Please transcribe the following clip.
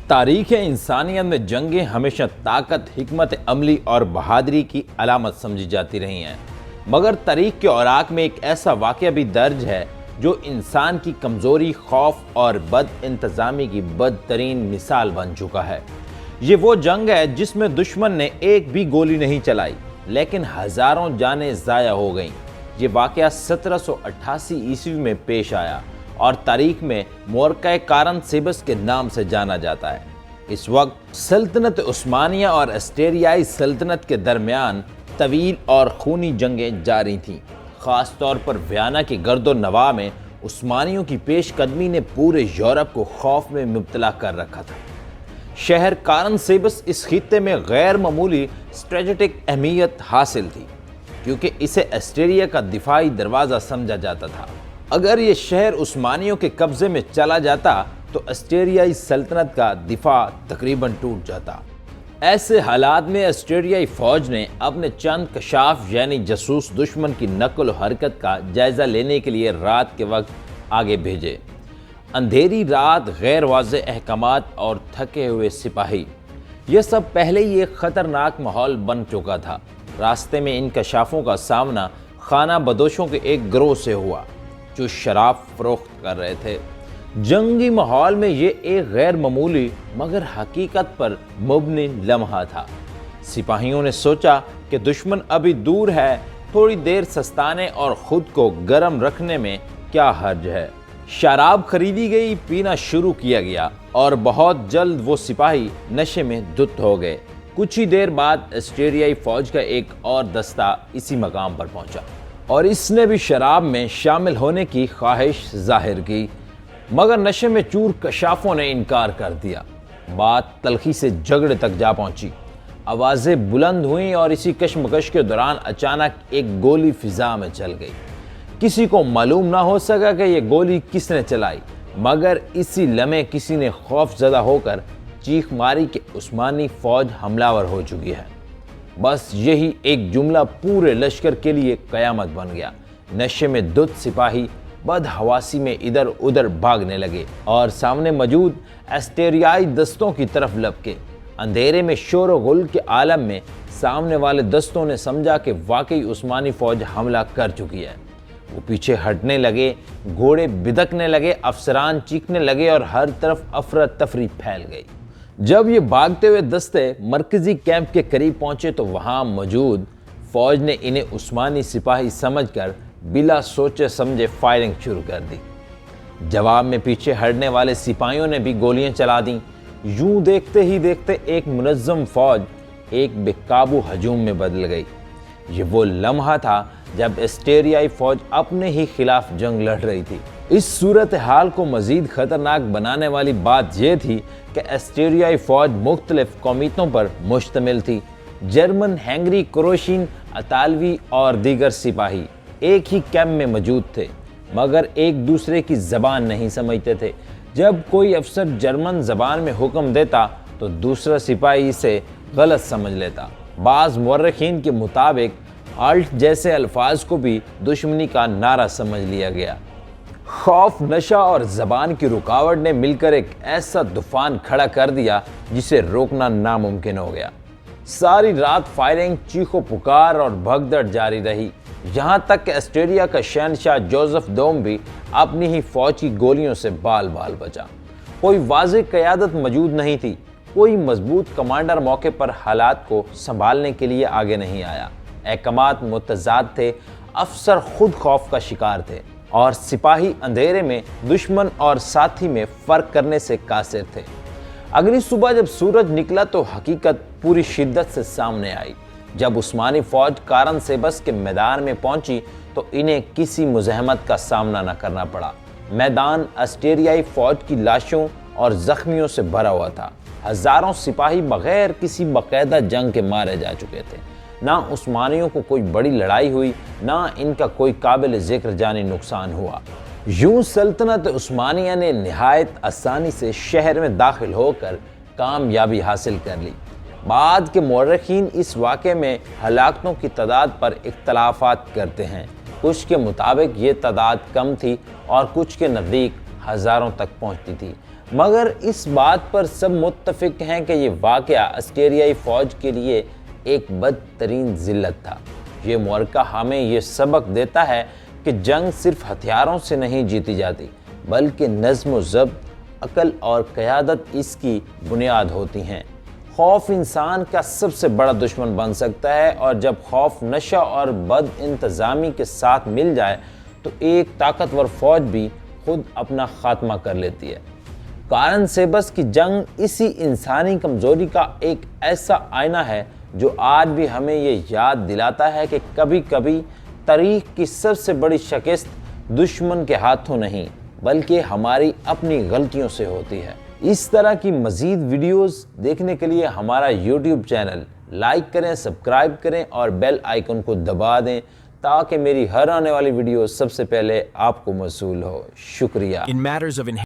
تاریخ انسانیت میں جنگیں ہمیشہ طاقت، حکمت عملی اور بہادری کی علامت سمجھی جاتی رہی ہیں، مگر تاریخ کے اوراق میں ایک ایسا واقعہ بھی درج ہے جو انسان کی کمزوری، خوف اور بد انتظامی کی بدترین مثال بن چکا ہے۔ یہ وہ جنگ ہے جس میں دشمن نے ایک بھی گولی نہیں چلائی لیکن ہزاروں جانیں ضائع ہو گئیں۔ یہ واقعہ 1788 عیسوی میں پیش آیا اور تاریخ میں معرکہ قارن سیبس کے نام سے جانا جاتا ہے۔ اس وقت سلطنت عثمانیہ اور اسٹیریائی سلطنت کے درمیان طویل اور خونی جنگیں جاری تھیں۔ خاص طور پر ویانا کی گرد و نواح میں عثمانیوں کی پیش قدمی نے پورے یورپ کو خوف میں مبتلا کر رکھا تھا۔ شہر قارن سیبس اس خطے میں غیر معمولی اسٹریٹجک اہمیت حاصل تھی کیونکہ اسے اسٹیریا کا دفاعی دروازہ سمجھا جاتا تھا۔ اگر یہ شہر عثمانیوں کے قبضے میں چلا جاتا تو اسٹیریائی سلطنت کا دفاع تقریباً ٹوٹ جاتا۔ ایسے حالات میں اسٹیریائی فوج نے اپنے چند کشاف یعنی جاسوس دشمن کی نقل و حرکت کا جائزہ لینے کے لیے رات کے وقت آگے بھیجے۔ اندھیری رات، غیر واضح احکامات اور تھکے ہوئے سپاہی، یہ سب پہلے ہی ایک خطرناک ماحول بن چکا تھا۔ راستے میں ان کشافوں کا سامنا خانہ بدوشوں کے ایک گروہ سے ہوا جو شراب فروخت کر رہے تھے۔ جنگی ماحول میں یہ ایک غیر معمولی مگر حقیقت پر مبنی لمحہ تھا۔ سپاہیوں نے سوچا کہ دشمن ابھی دور ہے، تھوڑی دیر سستانے اور خود کو گرم رکھنے میں کیا حرج ہے۔ شراب خریدی گئی، پینا شروع کیا گیا اور بہت جلد وہ سپاہی نشے میں دھت ہو گئے۔ کچھ ہی دیر بعد اسٹیریائی فوج کا ایک اور دستہ اسی مقام پر پہنچا اور اس نے بھی شراب میں شامل ہونے کی خواہش ظاہر کی، مگر نشے میں چور کشافوں نے انکار کر دیا۔ بات تلخی سے جھگڑے تک جا پہنچی، آوازیں بلند ہوئیں اور اسی کشمکش کے دوران اچانک ایک گولی فضا میں چل گئی۔ کسی کو معلوم نہ ہو سکا کہ یہ گولی کس نے چلائی، مگر اسی لمحے کسی نے خوف زدہ ہو کر چیخ ماری کہ عثمانی فوج حملہ ور ہو چکی ہے۔ بس یہی ایک جملہ پورے لشکر کے لیے قیامت بن گیا۔ نشے میں دھت سپاہی بدحواسی میں ادھر ادھر بھاگنے لگے اور سامنے موجود اسٹیریائی دستوں کی طرف لپکے۔ اندھیرے میں شور و غل کے عالم میں سامنے والے دستوں نے سمجھا کہ واقعی عثمانی فوج حملہ کر چکی ہے۔ وہ پیچھے ہٹنے لگے، گھوڑے بدکنے لگے، افسران چیخنے لگے اور ہر طرف افراتفری پھیل گئی۔ جب یہ بھاگتے ہوئے دستے مرکزی کیمپ کے قریب پہنچے تو وہاں موجود فوج نے انہیں عثمانی سپاہی سمجھ کر بلا سوچے سمجھے فائرنگ شروع کر دی۔ جواب میں پیچھے ہٹنے والے سپاہیوں نے بھی گولیاں چلا دیں۔ یوں دیکھتے ہی دیکھتے ایک منظم فوج ایک بے قابو ہجوم میں بدل گئی۔ یہ وہ لمحہ تھا جب اسٹیریائی فوج اپنے ہی خلاف جنگ لڑ رہی تھی۔ اس صورتحال کو مزید خطرناک بنانے والی بات یہ تھی کہ اسٹیریائی فوج مختلف قومیتوں پر مشتمل تھی۔ جرمن، ہنگری، کروشین، اطالوی اور دیگر سپاہی ایک ہی کیمپ میں موجود تھے مگر ایک دوسرے کی زبان نہیں سمجھتے تھے۔ جب کوئی افسر جرمن زبان میں حکم دیتا تو دوسرا سپاہی اسے غلط سمجھ لیتا۔ بعض مورخین کے مطابق آلٹ جیسے الفاظ کو بھی دشمنی کا نعرہ سمجھ لیا گیا۔ خوف، نشہ اور زبان کی رکاوٹ نے مل کر ایک ایسا طوفان کھڑا کر دیا جسے روکنا ناممکن ہو گیا۔ ساری رات فائرنگ، چیخ و پکار اور بھگدڑ جاری رہی، یہاں تک کہ اسٹیریا کا شہنشاہ جوزف دوم بھی اپنی ہی فوج کی گولیوں سے بال بال بچا۔ کوئی واضح قیادت موجود نہیں تھی، کوئی مضبوط کمانڈر موقع پر حالات کو سنبھالنے کے لیے آگے نہیں آیا۔ احکامات متضاد تھے، افسر خود خوف کا شکار تھے اور سپاہی اندھیرے میں دشمن اور ساتھی میں فرق کرنے سے قاصر تھے۔ اگلی صبح جب سورج نکلا تو حقیقت پوری شدت سے سامنے آئی۔ جب عثمانی فوج قارن سیبس کے میدان میں پہنچی تو انہیں کسی مزاحمت کا سامنا نہ کرنا پڑا۔ میدان اسٹیریائی فوج کی لاشوں اور زخمیوں سے بھرا ہوا تھا۔ ہزاروں سپاہی بغیر کسی باقاعدہ جنگ کے مارے جا چکے تھے۔ نہ عثمانیوں کو کوئی بڑی لڑائی ہوئی، نہ ان کا کوئی قابل ذکر جانی نقصان ہوا۔ یوں سلطنت عثمانیہ نے نہایت آسانی سے شہر میں داخل ہو کر کامیابی حاصل کر لی۔ بعد کے مورخین اس واقعے میں ہلاکتوں کی تعداد پر اختلافات کرتے ہیں۔ کچھ کے مطابق یہ تعداد کم تھی اور کچھ کے نزدیک ہزاروں تک پہنچتی تھی۔ مگر اس بات پر سب متفق ہیں کہ یہ واقعہ آسٹریلیائی فوج کے لیے ایک بدترین ذلت تھا۔ یہ معرکہ ہمیں یہ سبق دیتا ہے کہ جنگ صرف ہتھیاروں سے نہیں جیتی جاتی، بلکہ نظم و ضبط، عقل اور قیادت اس کی بنیاد ہوتی ہیں۔ خوف انسان کا سب سے بڑا دشمن بن سکتا ہے، اور جب خوف نشہ اور بد انتظامی کے ساتھ مل جائے تو ایک طاقتور فوج بھی خود اپنا خاتمہ کر لیتی ہے۔ کارن سیبس کی جنگ اسی انسانی کمزوری کا ایک ایسا آئینہ ہے جو آج بھی ہمیں یہ یاد دلاتا ہے کہ کبھی کبھی تاریخ کی سب سے بڑی شکست دشمن کے ہاتھوں نہیں بلکہ ہماری اپنی غلطیوں سے ہوتی ہے۔ اس طرح کی مزید ویڈیوز دیکھنے کے لیے ہمارا یوٹیوب چینل لائک کریں، سبسکرائب کریں اور بیل آئیکن کو دبا دیں تاکہ میری ہر آنے والی ویڈیو سب سے پہلے آپ کو موصول ہو۔ شکریہ۔